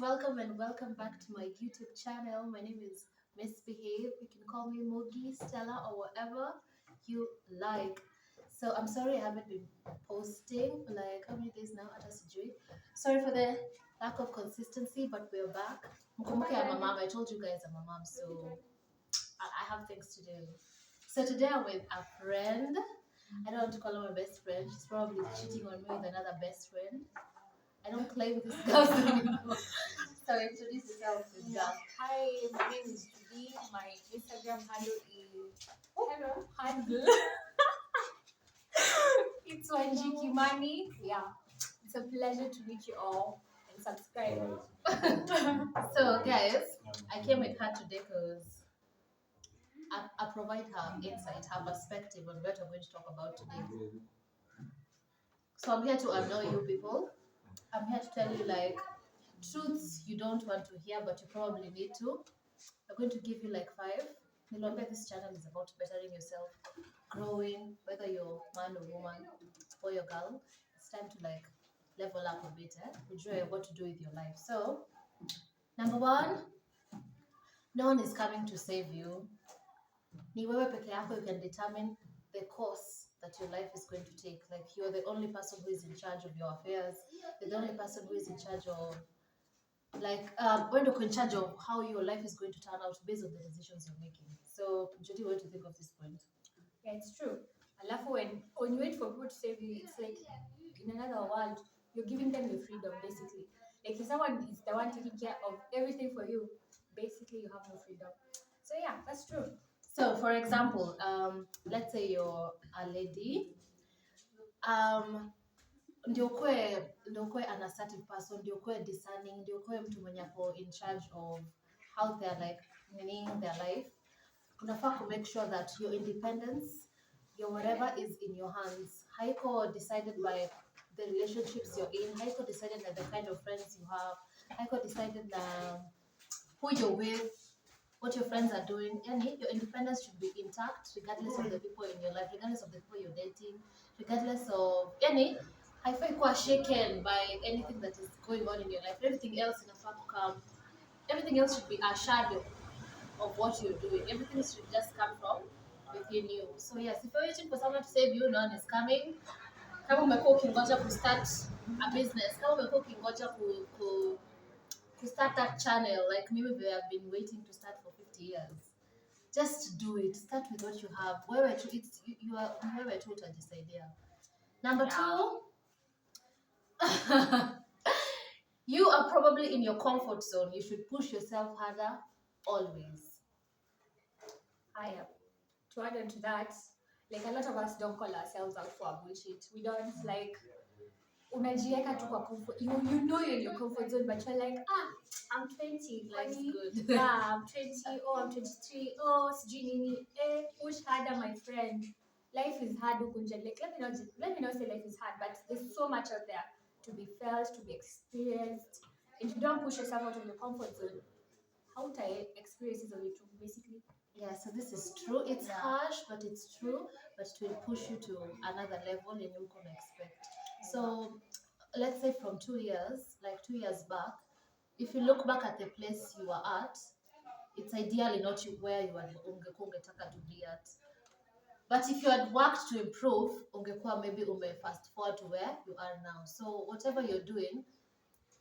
and welcome back to my YouTube channel. My name is Misbehave. You can call me Mogi, Stella, or whatever you like. So I'm sorry I haven't been posting for like how many days now? Sorry for the lack of consistency, but we're back. Mkumbuke I'm a mom. I told you guys I'm a mom, so I have things to do. So today I'm with a friend. I don't want to call her my best friend. She's probably cheating on me with another best friend. I don't claim this girl's anymore. So introduce yourself, girl. Hi, my name is Judy. My Instagram handle is handle. It's Wanjiki Money. Yeah, it's a pleasure to meet you all and subscribe. So guys, I came with her today because I provide her insight, her perspective on what we're going to talk about today. So I'm here to annoy you people. I'm here to tell you like truths you don't want to hear, but you probably need to. I'm going to give you like 5. Nilwambia this channel is about bettering yourself, growing, whether you're man or woman, boy or girl. It's time to like level up a bit, enjoy what to do with your life. So, number 1, no one is coming to save you. Ni wewe peke yako, you can determine the course that your life is going to take. Like you're the only person who is in charge of your affairs. You're the only person who is in charge of when you're in charge of how your life is going to turn out based on the decisions you're making. So, Jody, what do you think of this point? Yeah, it's true. Alafu when you wait for people to save you, it's like in another world. You're giving them your freedom, basically. Like if someone is the one taking care of everything for you, basically you have no freedom. So yeah, that's true. So, for example, let's say you're a lady. Ndio kwe an assertive person, ndio kwe discerning, ndio kwe mtu mwenye ako in charge of how they're like meaning their life. Unafaa to make sure that your independence, your whatever is in your hands. Haiko decided by the relationships you're in. Haiko decided by the kind of friends you have. Haiko decided who you're with, what your friends are doing. Yani, your independence should be intact regardless of the people in your life, regardless of the people you're dating, regardless of haifai kuwa shaken by anything that is going on in your life. Everything else inafaa to come. Everything else should be a shadow of what you're doing. Everything should just come from within you. So yes, if you're waiting for someone to save you, no one is coming. Kama umekuwa ukingoja ku start a business, kama umekuwa ukingoja ku start that channel, like maybe we have been waiting to start for 50 years. Just do it. Start with what you have. Wewe tu you are wewe tu utajisaidia. Number 2, you are probably in your comfort zone. You should push yourself harder always. To add on to that, like a lot of us don't call ourselves out for bullshit. We don't like unajiweka tu kwa comfort. You know you're in your comfort zone, but you're like, I'm 20. Life's good. Yeah, I'm 20. Oh, I'm 23. Oh, sijui nini. Push harder, my friend. Life is hard. Like, let me not say life is hard, but there's so much out there to be felt, to be experienced. If you don't push yourself out of your comfort zone, how would I experience it basically? Yeah, so this is true. It's harsh, but it's true. But it will push you to another level and you can expect. So let's say from 2 years, like 2 years back, if you look back at the place you are at, it's ideally not where you are ungetaka to be at. But if you had worked to improve, ungekuwa maybe fast forward to where you are now. So whatever you're doing,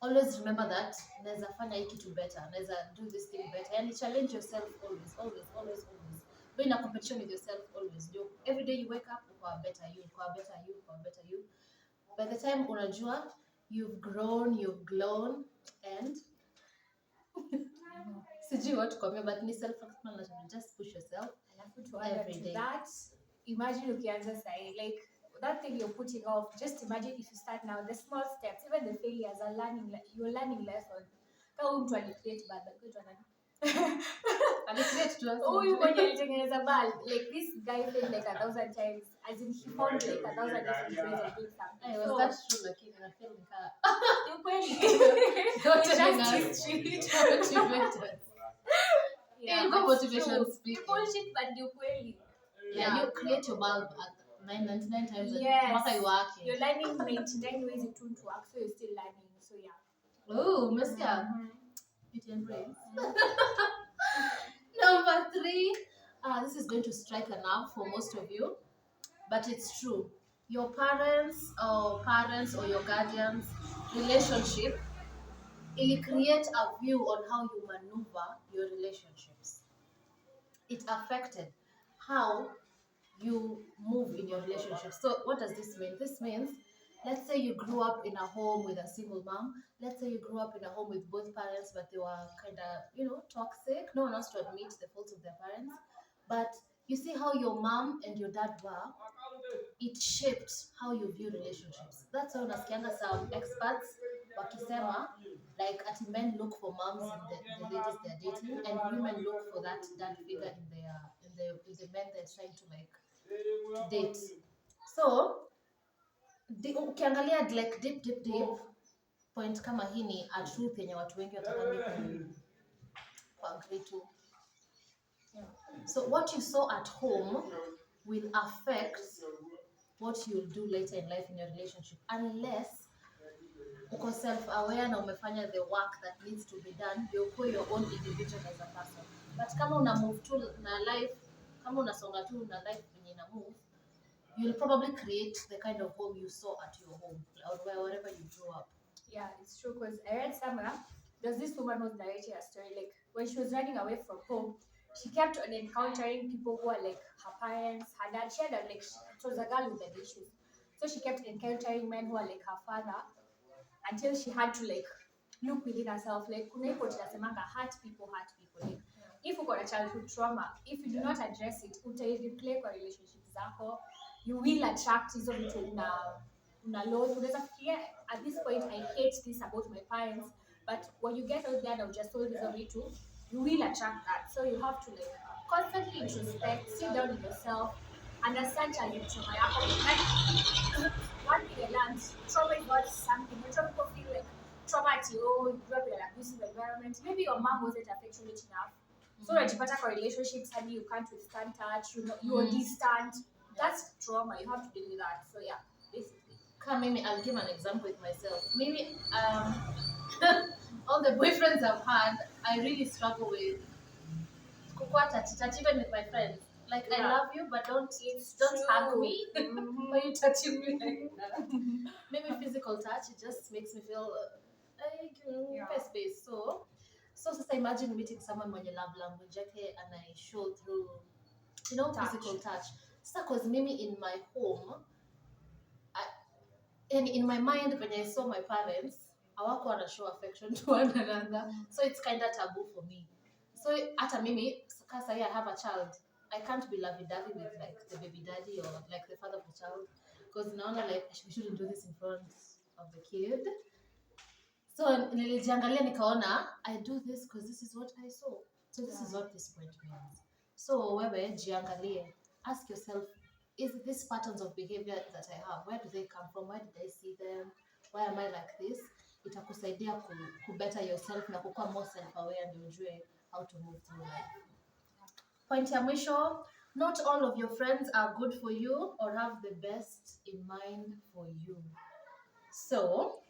always remember that naweza fanya hii kitu better, naweza do this thing better. And challenge yourself always. Be in a competition with yourself always. Every day you wake up, uko better you. By the time unajua, you've grown, you've glown, and sijui what to comment, but ni self-explanatory. Just push yourself every day. That, imagine ukianza sahi, like that thing you're putting off, just imagine if you start now, the small steps, even the failures are you're learning lesson. Kama mtu alicreate bad, alikuwa nani? Alicreate tu. Huyu mwenye alitengeneza bad, like this guy failed like 1,000 times, as in he found like 1,000 different ways of doing something. Hey, was that true? Lakini I feel like you kweli. Yeah, go motivation speak. Bullshit, but you kweli. Yeah, you create your bulb at 99 times. Yes. Mpaka you work. You're learning 99 ways it won't work, so you're still learning. So yeah. Oh, Mr. Mhm. Beauty and Brains. Number 3, this is going to strike a nerve for most of you, but it's true. Your parents or your guardians' relationship will create a view on how you maneuver your relationships. It affected how you move in your relationship. So what does this mean? This means, let's say you grew up in a home with a single mom. Let's say you grew up in a home with both parents, but they were kind of, toxic. No one wants to admit the faults of their parents. But you see how your mom and your dad were, it shaped how you view relationships. That's why unasikianga some experts wakisema like ati men look for moms in the ladies they're dating, and women look for that dad figure in the men they're trying to like date. So ukiangalia like deep point kama hii ni a truth yenye watu wengi watakangi kuagree to. So what you saw at home will affect what you'll do later in life in your relationship, unless uko self-aware na umefanya the work that needs to be done ndio ukuwe your own individual as a person. But kama una move tu na life, kama unasonga tu na life venye ina move, you'll probably create the kind of home you saw at your home or wherever you grew up. Yeah, it's true because I read somewhere there's this woman who's narrating a story like when she was running away from home, she kept on encountering people who are like her parents, her dad. She had like it was a girl with an issues, so she kept encountering men who are like her father until she had to like look within herself. Like kuna iko tunasemanga hurt people. Like if you got a childhood trauma, if you do not address it, utai-replay kwa relationships zako, you will attract hizo vitu una load. Unaweza fikiria at this point I hate this about my parents, but when you get out there na ujasolve hizo vitu, you will attract that. So you have to like constantly introspect, sit down with yourself, understand challenge trauma yako. Like, one thing I learned, trauma is not something. When some people feel like trauma at you grew up in an abusive environment, maybe your mom wasn't affectionate enough. So unajipata kwa relationships hadi you can't withstand touch, you're distant. That's trauma. You have to deal with that. So yeah, basically. Maybe I'll give an example with myself. Maybe all the boyfriends I've had, I really struggle with kukua touch even with my friends. Like I love you, but don't hug me. Why you touching me like that? Maybe physical touch, it just makes me feel like space. So just imagine meeting someone mwenye love language yake and I show through physical touch. So cause maybe in my home and in my mind when I saw my parents, hawako wana show affection to one another. So it's kind of taboo for me. So hata mimi kasa I have a child, I can't be lovey-dovey with like the baby daddy or like the father of the child, because naona like we shouldn't do this in front of the kid. So nilijiangalia nikaona I do this because this is what I saw. So this is what this point means. So wewe jiangalie, ask yourself, is these patterns of behavior that I have, where do they come from? Where did I see them? Why am I like this? Itakusaidia ku better yourself na kukuwa more self-aware ndio ujue how to move through life. Point ya mwisho, not all of your friends are good for you or have the best in mind for you. So,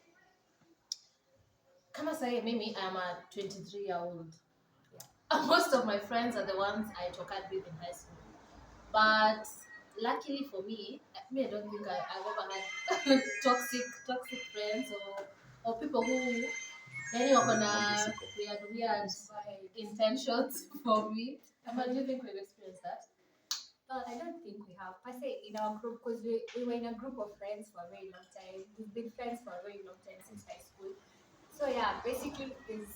kama sahi mimi, I am a 23-year-old. Most of my friends are the ones I talked with in high school. But luckily for me, I don't think I've ever had toxic friends or people who wako na weird intentions for me. Do you think we've experienced that? Well, I don't think we have. I say in our group, because we were in a group of friends for a very long time. We've been friends for a very long time since high school. So yeah, basically is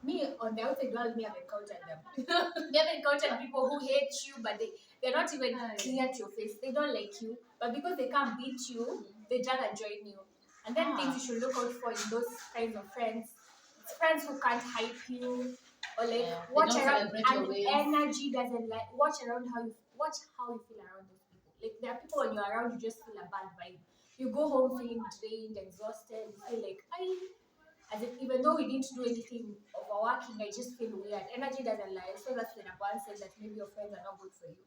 me on the outside world, me have encountered them. We have encountered people who hate you, but they're not even clear to your face. They don't like you, but because they can't beat you, they try to join you. And then things you should look out for in those kinds of friends. It's friends who can't hype you or like watch around, and energy doesn't like watch around how you feel around those people. Like there are people when you're around, you just feel a bad vibe. You go home feeling drained, exhausted. You feel like as if even though we didn't do anything overworking, I just feel weird. Energy doesn't lie. So that's when a one says that maybe your friends are not good for you.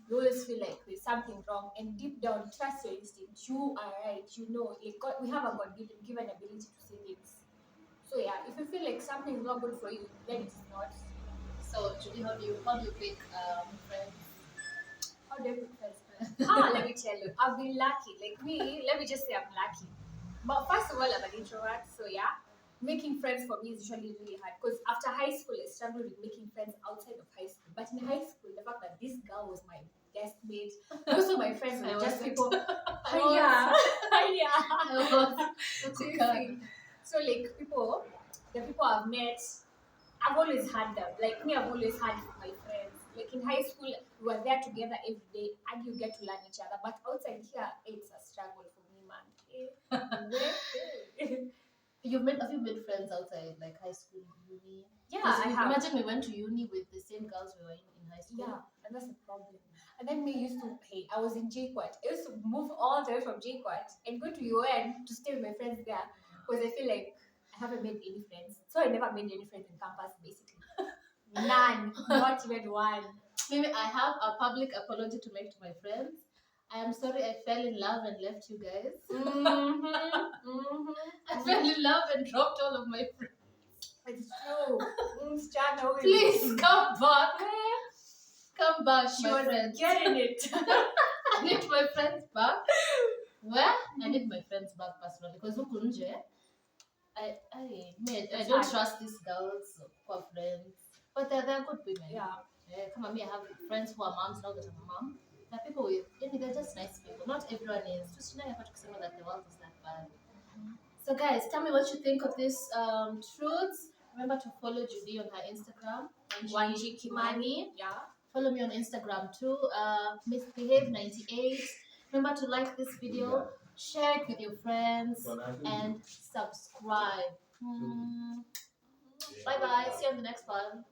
You always feel like there's something wrong, and deep down, trust your instinct. You are right. You know, like God, we have a God given ability to see things. So yeah, if you feel like something is not good for you, then it's not. So, Judy, how do you pick friends? How do you pick friends? Let me tell you, I've been lucky. Like me, let me just say I'm lucky. But first of all, I'm an introvert, so yeah, making friends for me is usually really hard. Because after high school, I struggled with making friends outside of high school. But in high school, the fact that this girl was my guest mate, most of my friends I were just wasn't. people. I was. Yeah, yeah. I was. So you see, so like the people I've met, I've always had them. Like me, I've always had my friends. Like in high school, we were there together every day, and you get to learn each other. But outside here, it's a struggle for me, man. Have you made friends outside like high school, uni? Yeah, 'Cause I have. imagine we went to uni with the same girls we were in high school. Yeah, and that's a problem. And then me used to pay. I was in JQuat. I used to move all the way from JQuat and go to UN to stay with my friends there because I feel like I haven't made any friends. So I never made any friends in campus, basically. None, not even one. Maybe I have a public apology to make to my friends. I am sorry I fell in love and left you guys. I fell in love and dropped all of my friends. It's true. Chana, Please come back. Come back, She my was friends. getting it. I need my friends back. Where? I need my friends back personally because huku nje, I don't hard. trust these girls who are friends. But they're good women. Yeah. Come on, me, I have friends who are moms now that I'm a mom. They're people with, they're just nice people. Not everyone is. Just you know, you have to say that the world is that bad. So, guys, tell me what you think of this truths. Remember to follow Judy on her Instagram, Wanji Kimani. Yeah. Follow me on Instagram too, misbehave98. Remember to like this video, share it with your friends, and subscribe. Bye bye. See you on the next one.